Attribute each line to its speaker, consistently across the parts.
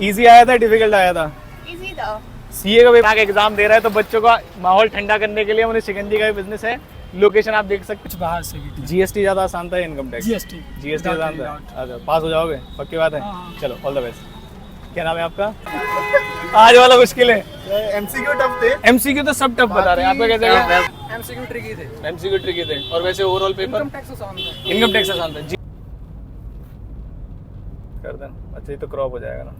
Speaker 1: Easy आया था difficult आया था?
Speaker 2: इजी था।
Speaker 1: सीए का पेपर एग्जाम दे रहा है तो बच्चों का माहौल ठंडा करने के लिए उन्हें शिकंजी का भी बिजनेस है। लोकेशन आप देख सकते
Speaker 3: कुछ बाहर से भी।
Speaker 1: जीएसटी ज्यादा आसान था इनकम टैक्स? जीएसटी आसान था। अच्छा पास हो जाओगे पक्की बात है? चलो ऑल द बेस्ट। क्या नाम है आपका? आज वाला मुश्किल है।
Speaker 4: एमसीक्यू टफ थे।
Speaker 1: एमसीक्यू तो सब टफ बता रहे हैं, आपका कैसे गया?
Speaker 3: एमसीक्यू ट्रिकी थे।
Speaker 1: एमसीक्यू ट्रिकी थे। और वैसे ओवरऑल पेपर
Speaker 3: इनकम टैक्स आसान था।
Speaker 1: इनकम टैक्स आसान था जी। कर दें। अच्छा ये तो क्रॉप हो जाएगा ना।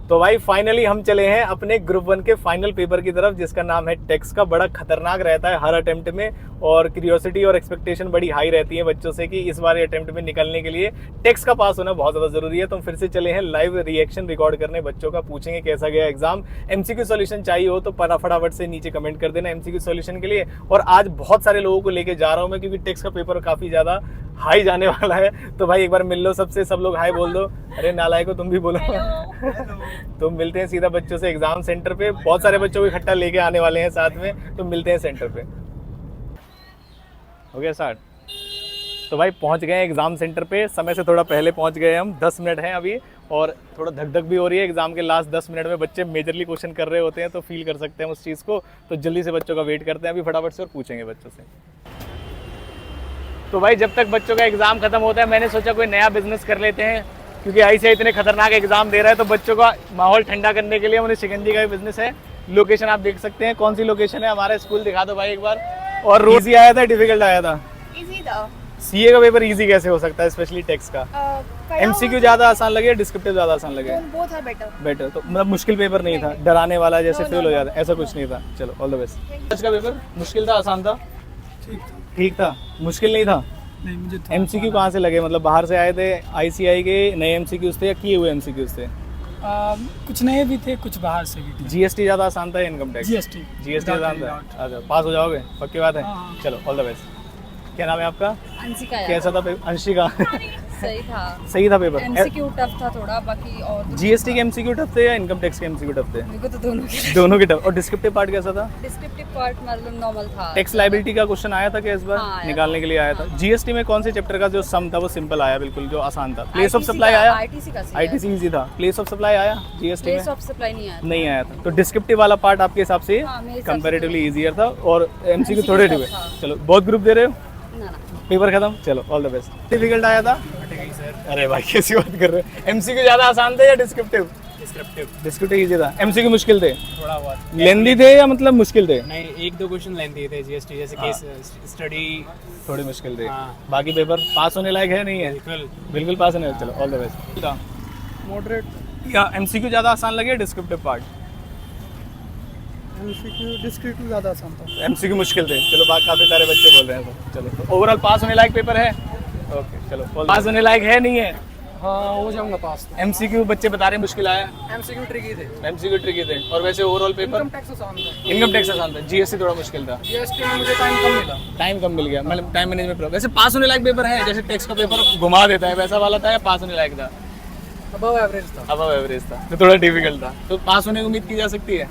Speaker 1: तो भाई फाइनली हम चले हैं अपने ग्रुप 1 के फाइनल पेपर की तरफ, जिसका नाम है टैक्स का। बड़ा खतरनाक रहता है हर अटेम्प्ट में, और क्यूरियोसिटी और एक्सपेक्टेशन बड़ी हाई रहती है बच्चों से कि इस बार अटेम्प्ट में निकलने के लिए टैक्स का पास होना बहुत ज़्यादा ज़रूरी है। तो हम फिर से चले हैं लाइव रिएक्शन रिकॉर्ड करने बच्चों का, पूछेंगे कैसा गया एग्जाम। एमसीक्यू सॉल्यूशन चाहिए हो तो फटाफट से नीचे कमेंट कर देना एमसीक्यू सॉल्यूशन के लिए। और आज बहुत सारे लोगों को लेके जा रहा हूँ मैं, क्योंकि टैक्स का पेपर काफ़ी ज़्यादा हाई जाने वाला है। तो भाई एक बार मिल लो सबसे, सब लोग हाई बोल दो। अरे नालायको तुम भी बोलो। तो मिलते हैं सीधा बच्चों से एग्जाम सेंटर पे। बहुत सारे बच्चों को इकट्ठा लेके आने वाले हैं साथ में, तो मिलते हैं सेंटर पे। हो गया स्टार्ट? तो भाई पहुंच गए एग्जाम सेंटर पे, समय से थोड़ा पहले पहुंच गए हम। 10 मिनट हैं अभी, और थोड़ा धक धक भी हो रही है। एग्जाम के लास्ट 10 मिनट में बच्चे मेजरली क्वेश्चन कर रहे होते हैं, तो फील कर सकते हैं उस चीज़ को। तो जल्दी से बच्चों का वेट करते हैं अभी फटाफट से, और पूछेंगे बच्चों से। तो भाई जब तक बच्चों का एग्जाम खत्म होता है, मैंने सोचा कोई नया बिजनेस कर लेते हैं, क्योंकि ऐसे इतने खतरनाक एग्जाम दे रहा है। तो बच्चों का माहौल ठंडा करने के लिए उन्हें शिकंजी का भी बिजनेस है। लोकेशन आप देख सकते हैं। कौन सी लोकेशन है? हमारा स्कूल दिखा दो भाई एक बार। और रोज ही आया था डिफिकल्ट आया था?
Speaker 2: इजी था।
Speaker 1: सीए का पेपर इजी कैसे हो सकता है, स्पेशली टैक्स का? एमसीक्यू ज्यादा आसान लगे या डिस्क्रिप्टिव ज्यादा आसान लगे?
Speaker 2: Both are better.
Speaker 1: बेटर। तो मतलब मुश्किल पेपर नहीं था, डराने वाला जैसे फेल हो जाता, ऐसा कुछ नहीं था। चलो ऑल द बेस्ट। आज का पेपर मुश्किल था आसान था? ठीक था, मुश्किल नहीं था?
Speaker 3: नहीं मुझे
Speaker 1: एमसीक्यू कहाँ से लगे? मतलब बाहर से आए थे, आईसीआई के नए एमसीक्यूज थे या किए हुए एमसीक्यूज थे?
Speaker 3: कुछ नए भी थे, कुछ बाहर से भी थे।
Speaker 1: जीएसटी ज्यादा आसान था इनकम टैक्स? जीएसटी आसान था। अच्छा पास हो जाओगे पक्की बात है? चलो ऑल द बेस्ट। क्या नाम है आपका?
Speaker 5: अंशिका।
Speaker 1: कैसा था पेपर? अंशिका।
Speaker 5: सही था।
Speaker 1: सही था पेपर?
Speaker 5: एमसीक्यू टफ था थोड़ा, बाकी और
Speaker 1: जीएसटी के एमसीक्यू टफ थे या इनकम टैक्स के एमसीक्यू टफ थे?
Speaker 5: मेरे को तो
Speaker 1: दोनों के टफ। और डिस्क्रिप्टिव पार्ट कैसा था?
Speaker 5: डिस्क्रिप्टिव पार्ट मतलब नॉर्मल था।
Speaker 1: टैक्स लायबिलिटी का क्वेश्चन आया था क्या इस बार?
Speaker 5: हाँ,
Speaker 1: निकालने के लिए आया था। जीएसटी में कौन से चैप्टर का जो सम था वो सिंपल आया, बिल्कुल जो आसान था? प्लेस ऑफ सप्लाई आया? आईटीसी इजी था। प्लेस ऑफ सप्लाई आया जीएसटी में?
Speaker 5: प्लेस ऑफ सप्लाई नहीं
Speaker 1: आया था। तो डिस्क्रिप्टिव वाला पार्ट आपके हिसाब से कंपैरेटिवली इजियर था, और एमसीक्यू थोड़े थे। चलो बहुत ग्रुप दे रहे हो?
Speaker 5: ना।
Speaker 1: पेपर खत्म। चलो ऑल द बेस्ट। डिफिकल्ट आया था? अरे भाई कैसी बात कर रहे हो? एमसीक्यू ज्यादा आसान थे या डिस्क्रिप्टिव? डिस्क्रिप्टिव इजी था। एमसीक्यू मुश्किल थे?
Speaker 3: थोड़ा बहुत।
Speaker 1: लेंदी थे या मतलब मुश्किल थे?
Speaker 3: नहीं, एक दो क्वेश्चन लेंथी थे जीएसटी जैसे केस स्टडी
Speaker 1: थोड़ी मुश्किल थे।
Speaker 3: हाँ।
Speaker 1: बाकी पेपर पास होने लायक है नहीं है? बिल्कुल पास होने लायक। चलो ऑल द बेस्ट।
Speaker 3: मॉडरेट।
Speaker 1: या एमसीक्यू ज्यादा आसान लगे डिस्क्रिप्टिव पार्ट?
Speaker 3: एमसीक्यू डिस्क्रिप्टिव ज़्यादा आसान था।
Speaker 1: एमसीक्यू मुश्किल थे। चलो काफी सारे बच्चे बोल रहे हैं तो चलो, तो ओवरऑल पास होने लायक पेपर है? ओके चलो पास होने लायक है नहीं है?
Speaker 3: हाँ हो जाऊंगा पास।
Speaker 1: एमसीक्यू बच्चे बता रहे हैं मुश्किल आया?
Speaker 3: एमसीक्यू ट्रिकी थे।
Speaker 1: एमसीक्यू ट्रिकी थे। और वैसे ओवरऑल पेपर?
Speaker 3: इनकम टैक्स आसान था।
Speaker 1: इनकम टैक्स आसान था। जीएसटी थोड़ा मुश्किल था।
Speaker 3: जीएसटी में मुझे टाइम कम मिला।
Speaker 1: टाइम कम मिल गया, मतलब टाइम मैनेजमेंट। वैसे पास होने लायक पेपर है? जैसे टैक्स का पेपर घुमा देता है वैसा वाला था या पास होने लायक था?
Speaker 3: अबव एवरेज था।
Speaker 1: अबव एवरेज था, तो थोड़ा डिफिकल्ट था। तो पास होने की उम्मीद की जा सकती है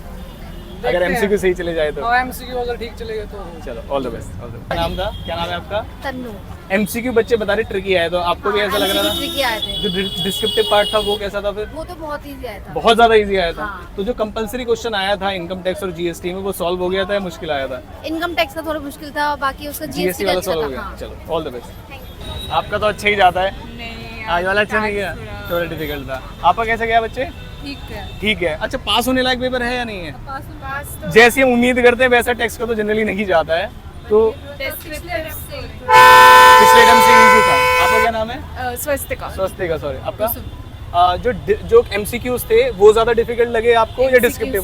Speaker 1: अगर एमसीक्यू सही चले जाए तो?
Speaker 3: एमसीक्यू अगर ठीक चलेगा तो।
Speaker 1: चलो ऑल द बेस्ट। क्या नाम था? क्या नाम है आपका?
Speaker 2: तन्नू।
Speaker 1: एमसीक्यू बच्चे बता रहे ट्रिकी आया, तो आपको भी ऐसा लग रहा था?
Speaker 2: ट्रिकी आए थे।
Speaker 1: जो डिस्क्रिप्टिव पार्ट था वो कैसा था फिर?
Speaker 2: वो तो बहुत इजी आया था।
Speaker 1: बहुत ज्यादा इजी आया था।
Speaker 2: हाँ।
Speaker 1: तो जो कंपलसरी क्वेश्चन आया था इनकम टैक्स और जीएसटी में, वो सॉल्व हो गया था या मुश्किल आया था?
Speaker 2: इनकम टैक्स का थोड़ा मुश्किल था, बाकी उसका
Speaker 1: जीएसटी वाला सॉल्व हो गया। चलो ऑल द बेस्ट। आपका तो अच्छा ही जाता है। आज वाला अच्छा नहीं गया, थोड़ा डिफिकल्ट था। आपका कैसे गया बच्चे? ठीक है। अच्छा पास होने लायक पेपर है या नहीं है?
Speaker 2: पास
Speaker 1: जैसी हम उम्मीद करते हैं वैसा टैक्स का तो जनरली नहीं जाता है, तो पिछले टर्म से इजी था। आपका क्या नाम है? स्वस्तिका। सॉरी आपका? जो एमसीक्यूज थे वो ज्यादा डिफिकल्ट लगे आपको या डिस्क्रिप्टिव?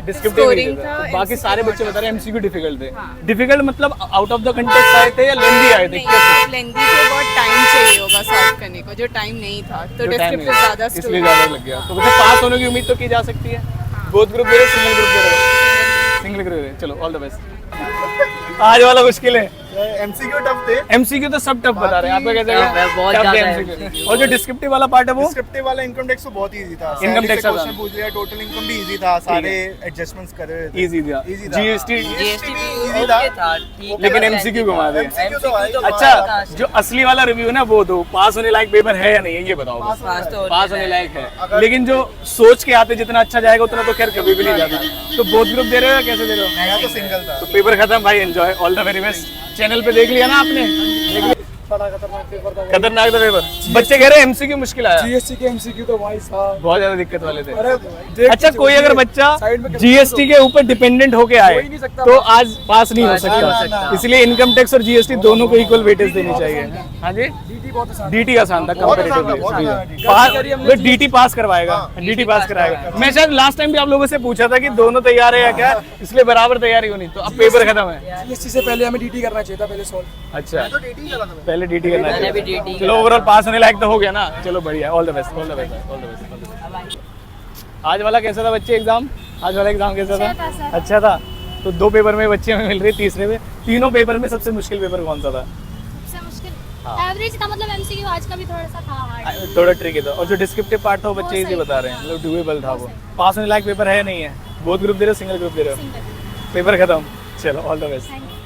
Speaker 1: डिस्क्रिप्टिव था। तो बाकी सारे बच्चे बता रहे हैं एमसीक्यू डिफिकल्ट थे। डिफिकल्ट मतलब आउट ऑफ द कंटेक्स्ट आए थे या लेंदी आए थे?
Speaker 6: लेंदी थे, बहुत टाइम चाहिए होगा सॉल्व करने को, जो टाइम नहीं था तो डिस्क्रिप्टिव ज्यादा
Speaker 1: इसलिए ज्यादा लग गया। तो वैसे पास होने की उम्मीद तो की जा सकती है। बोथ ग्रुप दे रहे, सिंगल ग्रुप दे रहे? सिंगल ग्रुप दे रहे। चलो ऑल द बेस्ट। आज वाला मुश्किल है।
Speaker 4: एमसीक्यू टफ थे।
Speaker 1: एमसीक्यू तो सब टफ बता रहे हैं, आपका कैसे
Speaker 7: हाँ, बहुत
Speaker 1: टफ
Speaker 7: ज्यादा
Speaker 1: है MCQ? और जो डिस्क्रिप्टिव वाला पार्ट है वो
Speaker 4: डिस्क्रिप्टिव वाला इनकम टैक्स तो बहुत इजी था।
Speaker 1: Income tax का
Speaker 4: क्वेश्चन पूछ लिया, टोटल इनकम भी इजी था, सारे एडजस्टमेंट्स कर रहे थे।
Speaker 1: इजी था।
Speaker 4: Easy था।
Speaker 1: जीएसटी
Speaker 7: जीएसटी भी
Speaker 4: easy था।
Speaker 7: ओके था, ठीक
Speaker 1: लेकिन
Speaker 7: था।
Speaker 1: MCQ घुमा दे।
Speaker 4: MCQ तो भाई
Speaker 1: अच्छा, जो असली वाला रिव्यू है ना वो दो, पास होने लायक पेपर है या नहीं है ये बताओ बस।
Speaker 7: पास तो
Speaker 1: पास होने लायक है, लेकिन जो सोच के आते जितना अच्छा जाएगा उतना तो खैर कभी भी नहीं जाता। तो बोथ ग्रुप दे रहे हो या कैसे दे रहे हो?
Speaker 4: मैं तो सिंगल था।
Speaker 1: तो पेपर खत्म भाई, enjoy, all the very best. Channel पे देख लिया ना आपने? देख लिया?
Speaker 3: बड़ा खतरनाक पेपर था।
Speaker 1: खतरनाक था पेपर। बच्चे कह रहे हैं MCQ मुश्किल आया,
Speaker 3: जीएसटी के एमसीक्यू तो भाई साहब,
Speaker 1: बहुत ज्यादा दिक्कत वाले थे।
Speaker 3: अरे देख
Speaker 1: अच्छा, कोई अगर बच्चा
Speaker 3: साइड में
Speaker 1: जीएसटी के ऊपर डिपेंडेंट होके आए
Speaker 3: हो ही नहीं सकता
Speaker 1: तो
Speaker 3: पास।
Speaker 1: आज पास नहीं हो
Speaker 7: नहीं हो
Speaker 1: सकता,
Speaker 7: सकता।
Speaker 1: इसलिए इनकम टैक्स और जीएसटी दोनों को इक्वल वेटेज देनी चाहिए। हाँ जी,
Speaker 3: डीटी बहुत आसान
Speaker 1: डीटी आसान था
Speaker 4: बहुत आसान था, बहुत आसान
Speaker 1: कंपैरेटिवली।
Speaker 4: था।
Speaker 1: पास डीटी पास करवाएगा, डीटी पास कराएगा। मैं शायद लास्ट टाइम भी आप लोगों से पूछा था कि दोनों तैयार है या क्या, इसलिए बराबर तैयारी होनी। तो अब पेपर खत्म है।
Speaker 3: जीएसटी से पहले हमें डीटी करना चाहिए था, पहले सॉल्व।
Speaker 1: अच्छा,
Speaker 4: तो DT करा था मैं।
Speaker 1: पहले डीटी करना
Speaker 7: मैंने भी
Speaker 1: चाहिए।
Speaker 7: DT
Speaker 1: चलो ओवरऑल पास होने लायक तो हो गया ना, चलो बढ़िया, all the best, all the best, all the best. आज वाला कैसा था बच्चे एग्जाम? आज वाला एग्जाम कैसा
Speaker 2: अच्छा था,
Speaker 1: था?
Speaker 2: सर।
Speaker 1: अच्छा था। तो 2 पेपर में बच्चे हमें मिल रहे, तीसरे में तीनों पेपर में सबसे मुश्किल पेपर कौन सा था?
Speaker 2: सबसे मुश्किल
Speaker 1: हाँ।
Speaker 2: एवरेज था, मतलब एमसीक्यू आज का भी थोड़ा सा था हार्ड।
Speaker 1: थोड़ा ट्रिकी था। और जो डिस्क्रिप्टिव पार्ट था वो बच्चे
Speaker 2: वो
Speaker 1: इजी
Speaker 2: सही
Speaker 1: बता रहे हैं, मतलब डूएबल था वो। पास होने लायक पेपर है नहीं है? बोथ ग्रुप दे रहे हो, सिंगल ग्रुप दे रहे हो?
Speaker 2: सिंगल।
Speaker 1: पेपर खत्म, चलो all the best.
Speaker 2: Thank you.